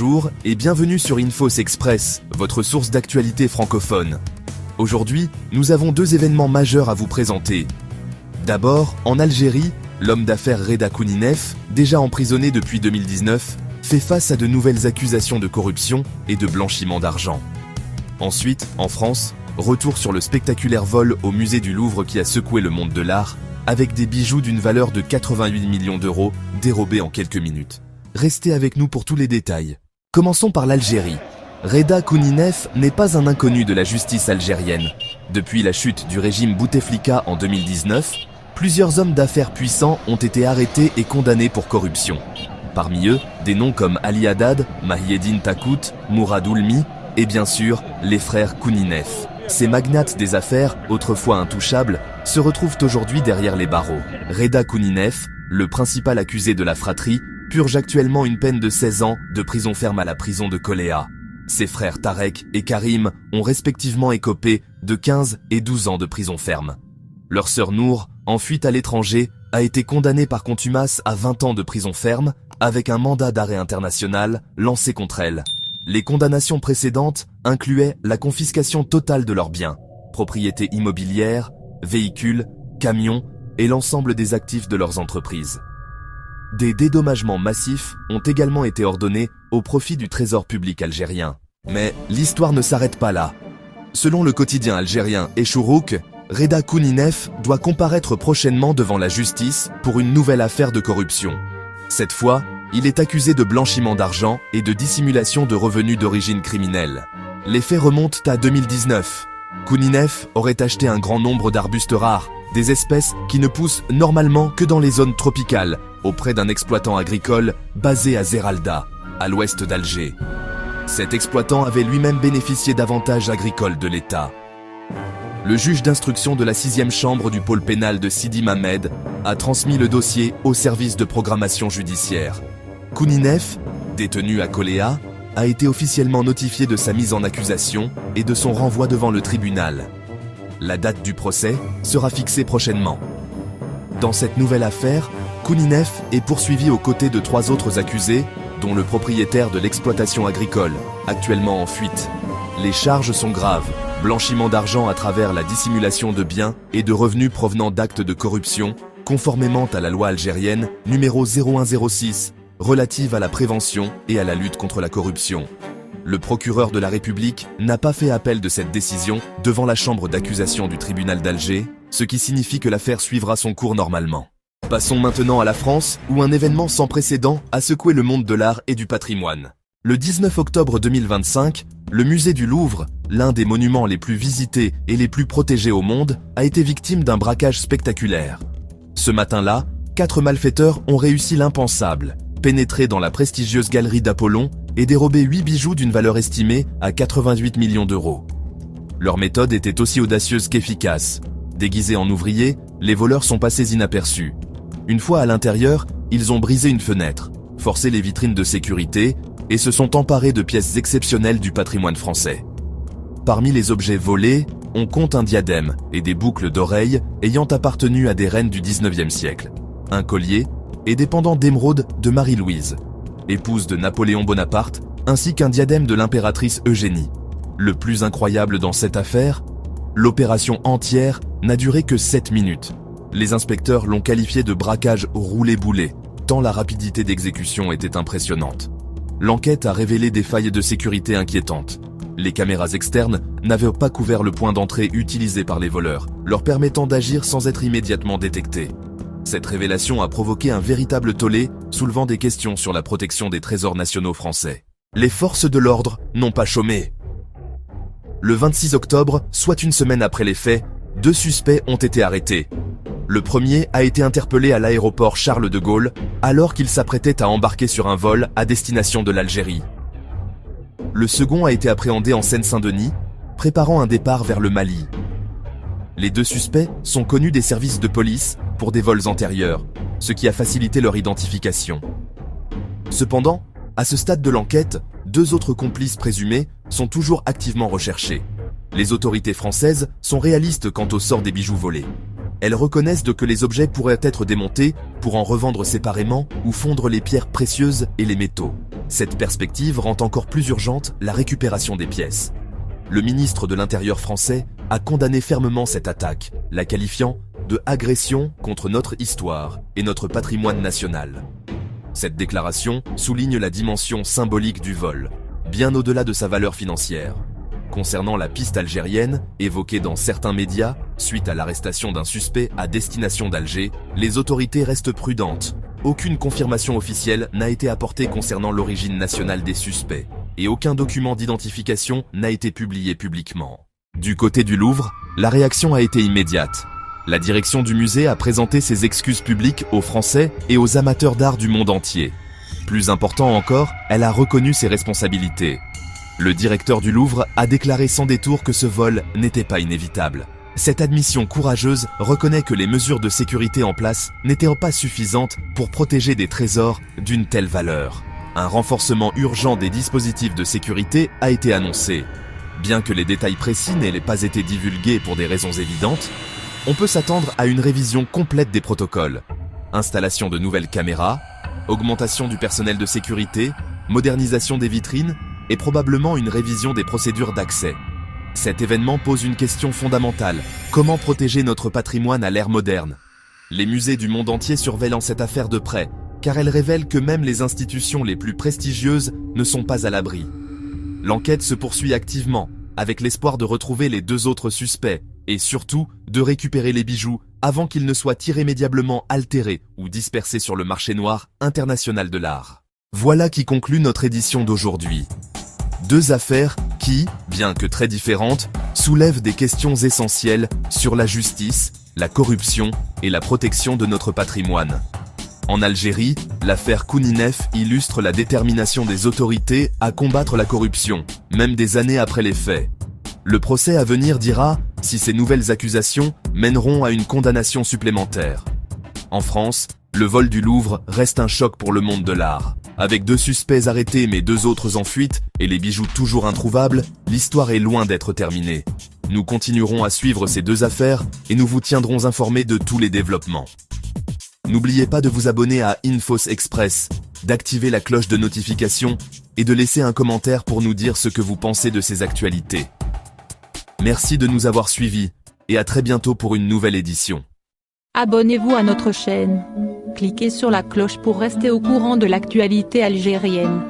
Bonjour et bienvenue sur Infos Express, votre source d'actualité francophone. Aujourd'hui, nous avons deux événements majeurs à vous présenter. D'abord, en Algérie, l'homme d'affaires Reda Kouninef, déjà emprisonné depuis 2019, fait face à de nouvelles accusations de corruption et de blanchiment d'argent. Ensuite, en France, retour sur le spectaculaire vol au musée du Louvre qui a secoué le monde de l'art, avec des bijoux d'une valeur de 88 millions d'euros dérobés en quelques minutes. Restez avec nous pour tous les détails. Commençons par l'Algérie. Reda Kouninef n'est pas un inconnu de la justice algérienne. Depuis la chute du régime Bouteflika en 2019, plusieurs hommes d'affaires puissants ont été arrêtés et condamnés pour corruption. Parmi eux, des noms comme Ali Haddad, Mahieddine Takout, Mourad Oulmi et bien sûr, les frères Kouninef. Ces magnates des affaires, autrefois intouchables, se retrouvent aujourd'hui derrière les barreaux. Reda Kouninef, le principal accusé de la fratrie, purge actuellement une peine de 16 ans de prison ferme à la prison de Koléa. Ses frères Tarek et Karim ont respectivement écopé de 15 et 12 ans de prison ferme. Leur sœur Nour, en fuite à l'étranger, a été condamnée par contumace à 20 ans de prison ferme avec un mandat d'arrêt international lancé contre elle. Les condamnations précédentes incluaient la confiscation totale de leurs biens, propriétés immobilières, véhicules, camions et l'ensemble des actifs de leurs entreprises. Des dédommagements massifs ont également été ordonnés au profit du trésor public algérien. Mais l'histoire ne s'arrête pas là. Selon le quotidien algérien Echourouk, Reda Kouninef doit comparaître prochainement devant la justice pour une nouvelle affaire de corruption. Cette fois, il est accusé de blanchiment d'argent et de dissimulation de revenus d'origine criminelle. Les faits remontent à 2019. Kouninef aurait acheté un grand nombre d'arbustes rares, des espèces qui ne poussent normalement que dans les zones tropicales, auprès d'un exploitant agricole basé à Zeralda, à l'ouest d'Alger. Cet exploitant avait lui-même bénéficié d'avantages agricoles de l'État. Le juge d'instruction de la 6e chambre du pôle pénal de Sidi Mamed a transmis le dossier au service de programmation judiciaire. Kouninef, détenu à Koléa, a été officiellement notifié de sa mise en accusation et de son renvoi devant le tribunal. La date du procès sera fixée prochainement. Dans cette nouvelle affaire, Kouninef est poursuivi aux côtés de 3 autres accusés, dont le propriétaire de l'exploitation agricole, actuellement en fuite. Les charges sont graves, blanchiment d'argent à travers la dissimulation de biens et de revenus provenant d'actes de corruption, conformément à la loi algérienne numéro 0106, relative à la prévention et à la lutte contre la corruption. Le procureur de la République n'a pas fait appel de cette décision devant la chambre d'accusation du tribunal d'Alger, ce qui signifie que l'affaire suivra son cours normalement. Passons maintenant à la France, où un événement sans précédent a secoué le monde de l'art et du patrimoine. Le 19 octobre 2025, le musée du Louvre, l'un des monuments les plus visités et les plus protégés au monde, a été victime d'un braquage spectaculaire. Ce matin-là, 4 malfaiteurs ont réussi l'impensable, pénétrer dans la prestigieuse galerie d'Apollon et dérober 8 bijoux d'une valeur estimée à 88 millions d'euros. Leur méthode était aussi audacieuse qu'efficace. Déguisés en ouvriers, les voleurs sont passés inaperçus. Une fois à l'intérieur, ils ont brisé une fenêtre, forcé les vitrines de sécurité et se sont emparés de pièces exceptionnelles du patrimoine français. Parmi les objets volés, on compte un diadème et des boucles d'oreilles ayant appartenu à des reines du 19e siècle, un collier et des pendants d'émeraude de Marie-Louise, épouse de Napoléon Bonaparte, ainsi qu'un diadème de l'impératrice Eugénie. Le plus incroyable dans cette affaire, l'opération entière n'a duré que 7 minutes. Les inspecteurs l'ont qualifié de braquage roulé-boulé, tant la rapidité d'exécution était impressionnante. L'enquête a révélé des failles de sécurité inquiétantes. Les caméras externes n'avaient pas couvert le point d'entrée utilisé par les voleurs, leur permettant d'agir sans être immédiatement détectés. Cette révélation a provoqué un véritable tollé, soulevant des questions sur la protection des trésors nationaux français. Les forces de l'ordre n'ont pas chômé. Le 26 octobre, soit une semaine après les faits, 2 suspects ont été arrêtés. Le premier a été interpellé à l'aéroport Charles de Gaulle alors qu'il s'apprêtait à embarquer sur un vol à destination de l'Algérie. Le second a été appréhendé en Seine-Saint-Denis, préparant un départ vers le Mali. Les 2 suspects sont connus des services de police pour des vols antérieurs, ce qui a facilité leur identification. Cependant, à ce stade de l'enquête, 2 autres complices présumés sont toujours activement recherchés. Les autorités françaises sont réalistes quant au sort des bijoux volés. Elles reconnaissent que les objets pourraient être démontés pour en revendre séparément ou fondre les pierres précieuses et les métaux. Cette perspective rend encore plus urgente la récupération des pièces. Le ministre de l'Intérieur français a condamné fermement cette attaque, la qualifiant de agression contre notre histoire et notre patrimoine national. Cette déclaration souligne la dimension symbolique du vol, bien au-delà de sa valeur financière. Concernant la piste algérienne, évoquée dans certains médias, suite à l'arrestation d'un suspect à destination d'Alger, les autorités restent prudentes. Aucune confirmation officielle n'a été apportée concernant l'origine nationale des suspects, et aucun document d'identification n'a été publié publiquement. Du côté du Louvre, la réaction a été immédiate. La direction du musée a présenté ses excuses publiques aux Français et aux amateurs d'art du monde entier. Plus important encore, elle a reconnu ses responsabilités. Le directeur du Louvre a déclaré sans détour que ce vol n'était pas inévitable. Cette admission courageuse reconnaît que les mesures de sécurité en place n'étaient pas suffisantes pour protéger des trésors d'une telle valeur. Un renforcement urgent des dispositifs de sécurité a été annoncé. Bien que les détails précis n'aient pas été divulgués pour des raisons évidentes, on peut s'attendre à une révision complète des protocoles. Installation de nouvelles caméras, augmentation du personnel de sécurité, modernisation des vitrines et probablement une révision des procédures d'accès. Cet événement pose une question fondamentale. Comment protéger notre patrimoine à l'ère moderne? Les musées du monde entier surveillent cette affaire de près, car elle révèle que même les institutions les plus prestigieuses ne sont pas à l'abri. L'enquête se poursuit activement, avec l'espoir de retrouver les 2 autres suspects, et surtout de récupérer les bijoux avant qu'ils ne soient irrémédiablement altérés ou dispersés sur le marché noir international de l'art. Voilà qui conclut notre édition d'aujourd'hui. 2 affaires qui, bien que très différentes, soulèvent des questions essentielles sur la justice, la corruption et la protection de notre patrimoine. En Algérie, l'affaire Kouninef illustre la détermination des autorités à combattre la corruption, même des années après les faits. Le procès à venir dira si ces nouvelles accusations mèneront à une condamnation supplémentaire. En France, le vol du Louvre reste un choc pour le monde de l'art. Avec 2 suspects arrêtés mais 2 autres en fuite et les bijoux toujours introuvables, l'histoire est loin d'être terminée. Nous continuerons à suivre ces 2 affaires et nous vous tiendrons informés de tous les développements. N'oubliez pas de vous abonner à Infos Express, d'activer la cloche de notification et de laisser un commentaire pour nous dire ce que vous pensez de ces actualités. Merci de nous avoir suivis et à très bientôt pour une nouvelle édition. Abonnez-vous à notre chaîne. Cliquez sur la cloche pour rester au courant de l'actualité algérienne.